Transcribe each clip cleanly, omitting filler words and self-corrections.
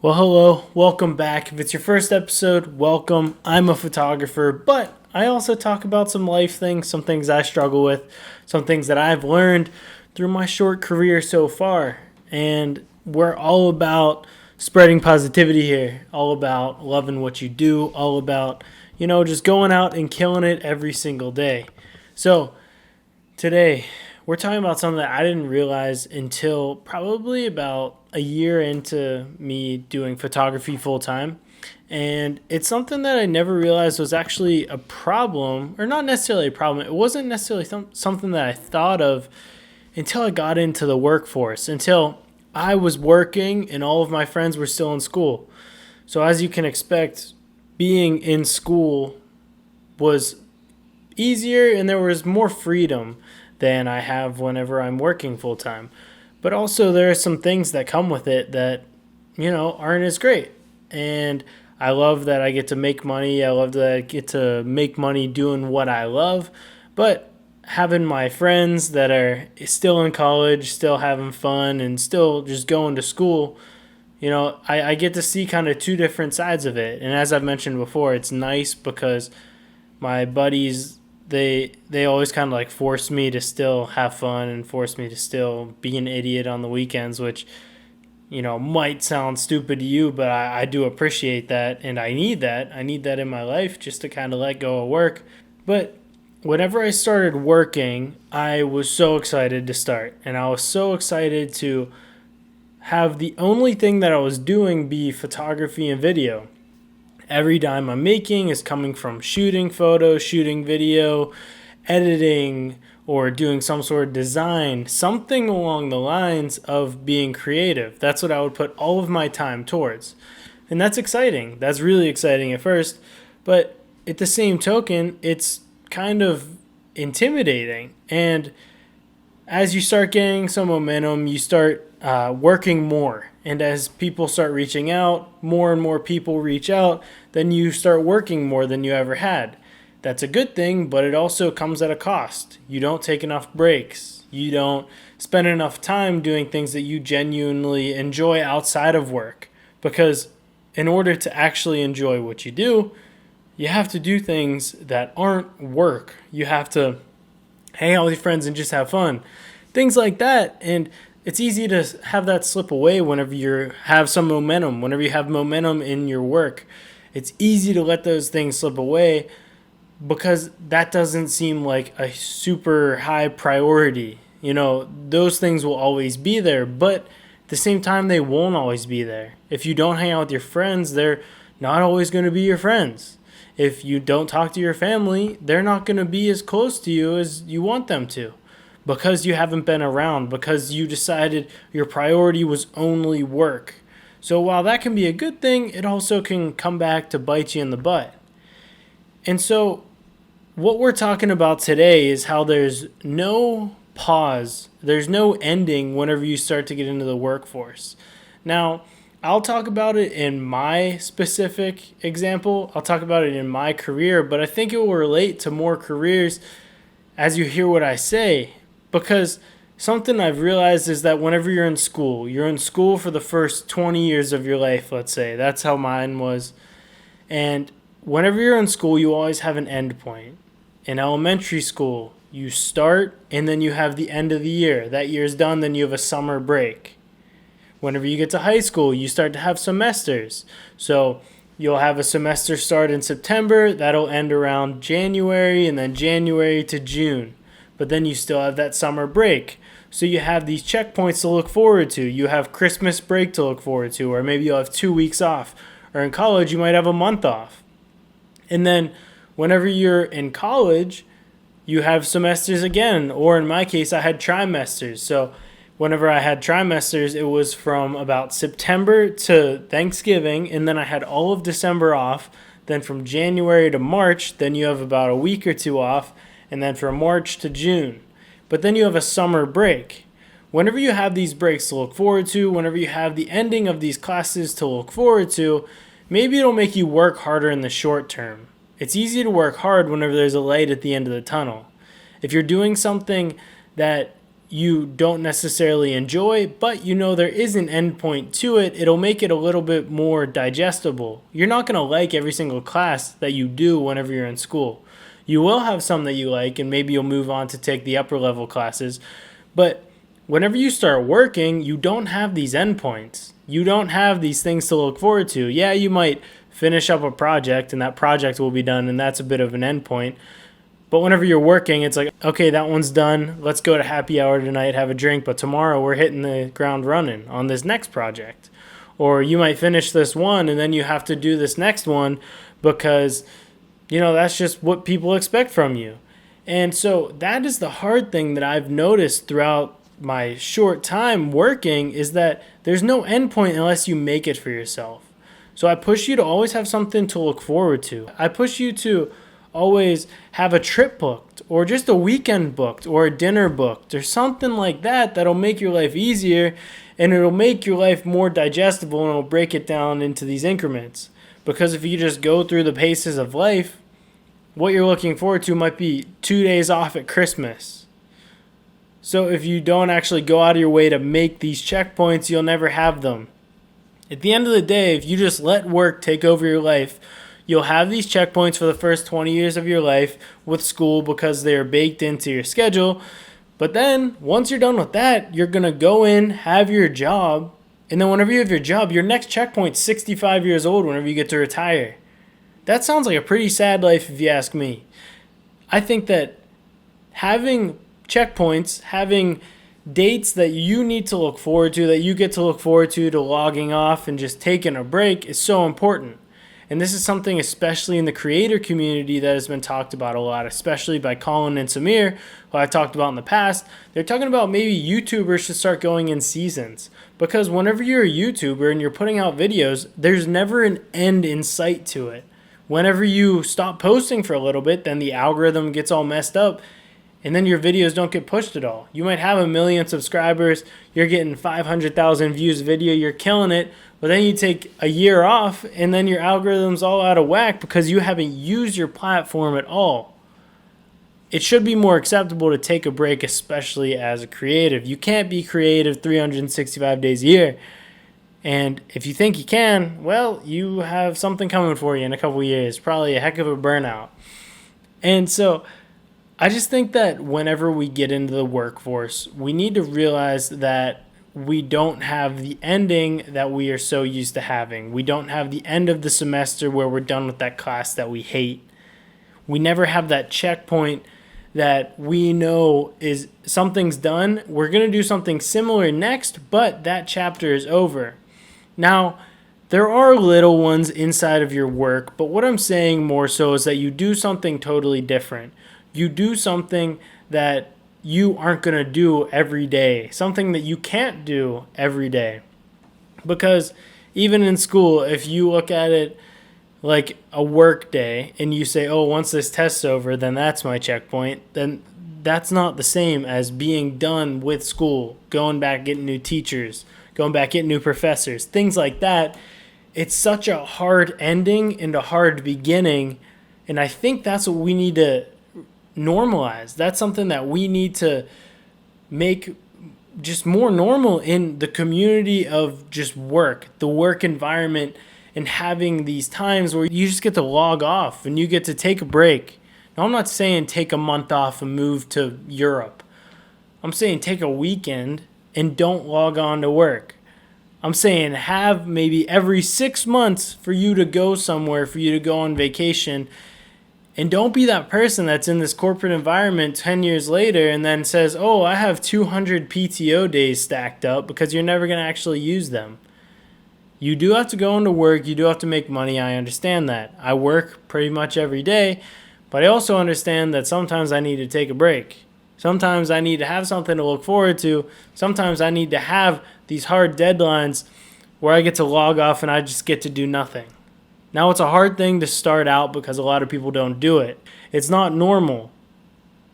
Well, hello, welcome back. If it's your first episode, welcome. I'm a photographer, but I also talk about some life things, some things I struggle with, some things that I've learned through my short career so far. And we're all about spreading positivity here, all about loving what you do, all about, just going out and killing it every single day. So, today, we're talking about something that I didn't realize until probably about a year into me doing photography full time. And it's something that I never realized was actually a problem, or not necessarily a problem. It wasn't necessarily something that I thought of until I got into the workforce, until I was working and all of my friends were still in school. So, as you can expect, being in school was easier and there was more freedom than I have whenever I'm working full time. But also there are some things that come with it that, aren't as great. And I love that I get to make money. I love that I get to make money doing what I love. But having my friends that are still in college, still having fun, and still just going to school, I get to see kind of two different sides of it. And as I've mentioned before, it's nice because my buddies, they always kind of like force me to still have fun and force me to still be an idiot on the weekends, which might sound stupid to you, but I do appreciate that, and I need that in my life just to kind of let go of work. But whenever I started working, I was so excited to start, and I was so excited to have the only thing that I was doing be photography and video. Every dime I'm making is coming from shooting photos, shooting video, editing, or doing some sort of design, something along the lines of being creative. That's what I would put all of my time towards. And that's exciting. That's really exciting at first. But at the same token, it's kind of intimidating. And as you start getting some momentum, you start working more. And as people start reaching out, more and more people reach out, then you start working more than you ever had. That's a good thing, but it also comes at a cost. You don't take enough breaks. You don't spend enough time doing things that you genuinely enjoy outside of work. Because in order to actually enjoy what you do, you have to do things that aren't work. You have to hang out with your friends and just have fun. Things like that. And it's easy to have that slip away whenever you have some momentum, whenever you have momentum in your work. It's easy to let those things slip away because that doesn't seem like a super high priority. Those things will always be there, but at the same time, they won't always be there. If you don't hang out with your friends, they're not always going to be your friends. If you don't talk to your family, they're not going to be as close to you as you want them to. Because you haven't been around, because you decided your priority was only work. So while that can be a good thing, it also can come back to bite you in the butt. And so what we're talking about today is how there's no pause, there's no ending whenever you start to get into the workforce. Now, I'll talk about it in my specific example. I'll talk about it in my career, but I think it will relate to more careers as you hear what I say. Because something I've realized is that whenever you're in school for the first 20 years of your life, let's say. That's how mine was. And whenever you're in school, you always have an end point. In elementary school, you start and then you have the end of the year. That year's done, then you have a summer break. Whenever you get to high school, you start to have semesters. So you'll have a semester start in September. That'll end around January, and then January to June. But then you still have that summer break. So you have these checkpoints to look forward to. You have Christmas break to look forward to, or maybe you'll have 2 weeks off. Or in college, you might have a month off. And then whenever you're in college, you have semesters again. Or in my case, I had trimesters. So whenever I had trimesters, it was from about September to Thanksgiving, and then I had all of December off. Then from January to March, then you have about a week or two off. And then from March to June. But then you have a summer break. Whenever you have these breaks to look forward to, whenever you have the ending of these classes to look forward to, maybe it'll make you work harder in the short term. It's easy to work hard whenever there's a light at the end of the tunnel. If you're doing something that you don't necessarily enjoy, but you know there is an endpoint to it, it'll make it a little bit more digestible. You're not going to like every single class that you do whenever you're in school. You will have some that you like, and maybe you'll move on to take the upper level classes. But whenever you start working, you don't have these endpoints. You don't have these things to look forward to. Yeah, you might finish up a project, and that project will be done, and that's a bit of an endpoint. But whenever you're working, it's like, okay, that one's done. Let's go to happy hour tonight, have a drink. But tomorrow we're hitting the ground running on this next project. Or you might finish this one and then you have to do this next one because, that's just what people expect from you. And so that is the hard thing that I've noticed throughout my short time working is that there's no endpoint unless you make it for yourself. So I push you to always have something to look forward to. I push you to always have a trip booked or just a weekend booked or a dinner booked or something like that that'll make your life easier and it'll make your life more digestible and it'll break it down into these increments. Because if you just go through the paces of life, what you're looking forward to might be 2 days off at Christmas. So if you don't actually go out of your way to make these checkpoints, you'll never have them. At the end of the day, if you just let work take over your life, you'll have these checkpoints for the first 20 years of your life with school because they're baked into your schedule. But then once you're done with that, you're going to go in, have your job. And then whenever you have your job, your next checkpoint's 65 years old whenever you get to retire. That sounds like a pretty sad life if you ask me. I think that having checkpoints, having dates that you need to look forward to, that you get to look forward to logging off and just taking a break is so important. And this is something especially in the creator community that has been talked about a lot, especially by Colin and Samir, who I've talked about in the past. They're talking about maybe YouTubers should start going in seasons. Because whenever you're a YouTuber and you're putting out videos, there's never an end in sight to it. Whenever you stop posting for a little bit, then the algorithm gets all messed up and then your videos don't get pushed at all. You might have 1 million subscribers, you're getting 500,000 views a video, you're killing it, but then you take a year off and then your algorithm's all out of whack because you haven't used your platform at all. It should be more acceptable to take a break, especially as a creative. You can't be creative 365 days a year. And if you think you can, well, you have something coming for you in a couple of years. Probably a heck of a burnout. And so I just think that whenever we get into the workforce, we need to realize that we don't have the ending that we are so used to having. We don't have the end of the semester where we're done with that class that we hate. We never have that checkpoint that we know is something's done. We're going to do something similar next, but that chapter is over. Now, there are little ones inside of your work, but what I'm saying more so is that you do something totally different. You do something that you aren't going to do every day, something that you can't do every day. Because even in school, if you look at it like a work day and you say, oh, once this test's over, then that's my checkpoint, then that's not the same as being done with school, going back, getting new teachers, going back, getting new professors, things like that. It's such a hard ending and a hard beginning, and I think that's what we need to normalize. That's something that we need to make just more normal in the community of just work, the work environment, and having these times where you just get to log off and you get to take a break. Now, I'm not saying take a month off and move to Europe. I'm saying take a weekend and don't log on to work. I'm saying have maybe every 6 months for you to go somewhere, for you to go on vacation. And don't be that person that's in this corporate environment 10 years later and then says, oh, I have 200 PTO days stacked up, because you're never going to actually use them. You do have to go into work. You do have to make money. I understand that. I work pretty much every day, but I also understand that sometimes I need to take a break. Sometimes I need to have something to look forward to. Sometimes I need to have these hard deadlines where I get to log off and I just get to do nothing. Now, it's a hard thing to start out because a lot of people don't do it. It's not normal.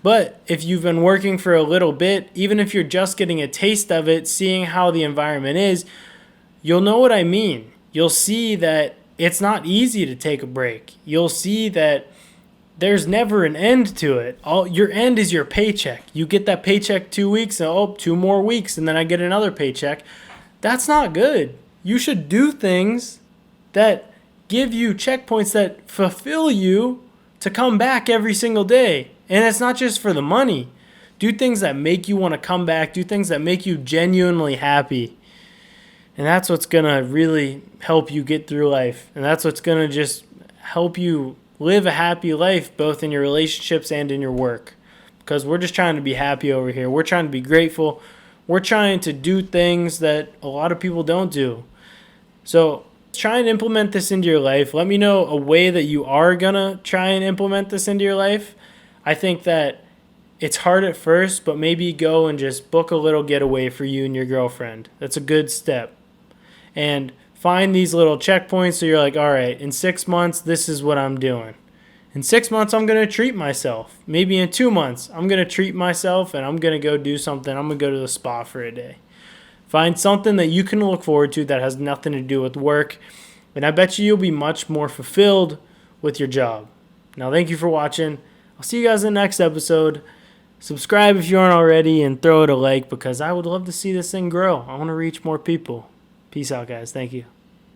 But if you've been working for a little bit, even if you're just getting a taste of it, seeing how the environment is, you'll know what I mean. You'll see that it's not easy to take a break. You'll see that there's never an end to it. Your end is your paycheck. You get that paycheck 2 weeks, and 2 more weeks, and then I get another paycheck. That's not good. You should do things that give you checkpoints that fulfill you to come back every single day. And it's not just for the money. Do things that make you want to come back. Do things that make you genuinely happy. And that's what's going to really help you get through life. And that's what's going to just help you live a happy life, both in your relationships and in your work. Because we're just trying to be happy over here. We're trying to be grateful. We're trying to do things that a lot of people don't do. So try and implement this into your life. Let me know a way that you are going to try and implement this into your life. I think that it's hard at first, but maybe go and just book a little getaway for you and your girlfriend. That's a good step. And find these little checkpoints so you're like, all right, in 6 months, this is what I'm doing. In 6 months, I'm going to treat myself. Maybe in 2 months, I'm going to treat myself and I'm going to go do something. I'm going to go to the spa for a day. Find something that you can look forward to that has nothing to do with work. And I bet you'll be much more fulfilled with your job. Now, thank you for watching. I'll see you guys in the next episode. Subscribe if you aren't already and throw it a like because I would love to see this thing grow. I want to reach more people. Peace out, guys. Thank you.